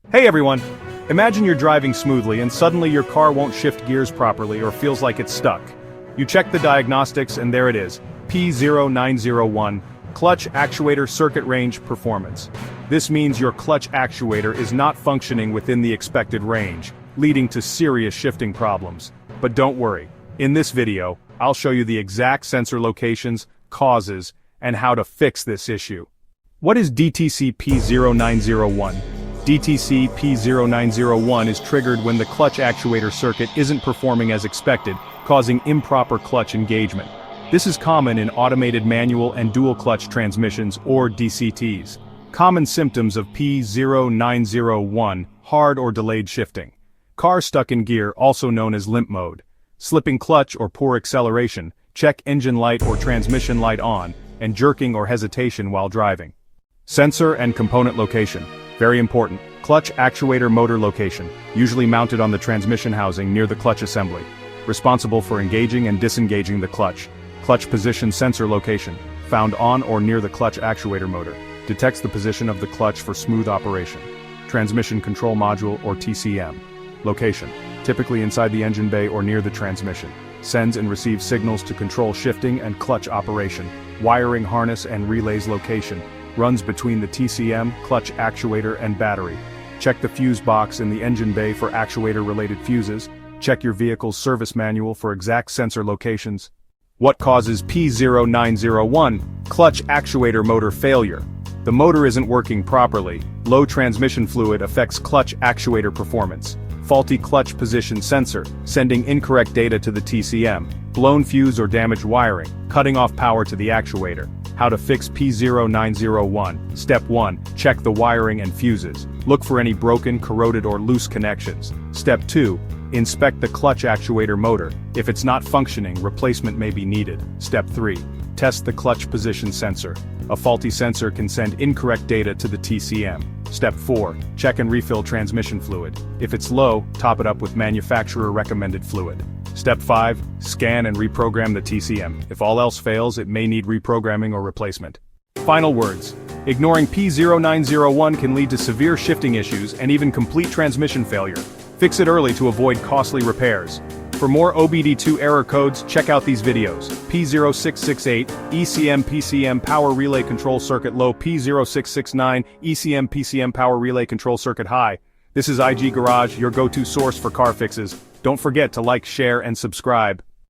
Hey everyone! Imagine you're driving smoothly and suddenly your car won't shift gears properly or feels like it's stuck. You check the diagnostics and there it is, P0901, Clutch Actuator Circuit Range Performance. This means your clutch actuator is not functioning within the expected range, leading to serious shifting problems. But don't worry, in this video, I'll show you the exact sensor locations, causes, and how to fix this issue. What is DTC P0901? DTC P0901 is triggered when the clutch actuator circuit isn't performing as expected, causing improper clutch engagement. This is common in automated manual and dual clutch transmissions or DCTs. Common symptoms of P0901, hard or delayed shifting. Car stuck in gear, also known as limp mode. Slipping clutch or poor acceleration, check engine light or transmission light on, and jerking or hesitation while driving. Sensor and component location. Very important. Clutch actuator motor location, usually mounted on the transmission housing near the clutch assembly. Responsible for engaging and disengaging the clutch. Clutch position sensor location, found on or near the clutch actuator motor. Detects the position of the clutch for smooth operation. Transmission Control Module or TCM. Location, typically inside the engine bay or near the transmission. Sends and receives signals to control shifting and clutch operation. Wiring harness and relays location. Runs between the TCM, clutch actuator and battery. Check the fuse box in the engine bay for actuator-related fuses. Check your vehicle's service manual for exact sensor locations. What causes P0901? Clutch actuator motor failure. The motor isn't working properly. Low transmission fluid affects clutch actuator performance. Faulty clutch position sensor, sending incorrect data to the TCM. Blown fuse or damaged wiring, cutting off power to the actuator. How to fix P0901. Step 1. Check the wiring and fuses. Look for any broken, corroded or loose connections. Step 2. Inspect the clutch actuator motor. If it's not functioning, replacement may be needed. Step 3. Test the clutch position sensor. A faulty sensor can send incorrect data to the TCM. Step 4. Check and refill transmission fluid. If it's low, top it up with manufacturer recommended fluid. Step 5. Scan and reprogram the TCM. If all else fails, it may need reprogramming or replacement. Final words. Ignoring P0901 can lead to severe shifting issues and even complete transmission failure. Fix it early to avoid costly repairs. For more OBD-II error codes, check out these videos. P0668, ECM PCM Power Relay Control Circuit Low, P0669, ECM PCM Power Relay Control Circuit High. This is IG Garage, your go-to source for car fixes. Don't forget to like, share, and subscribe.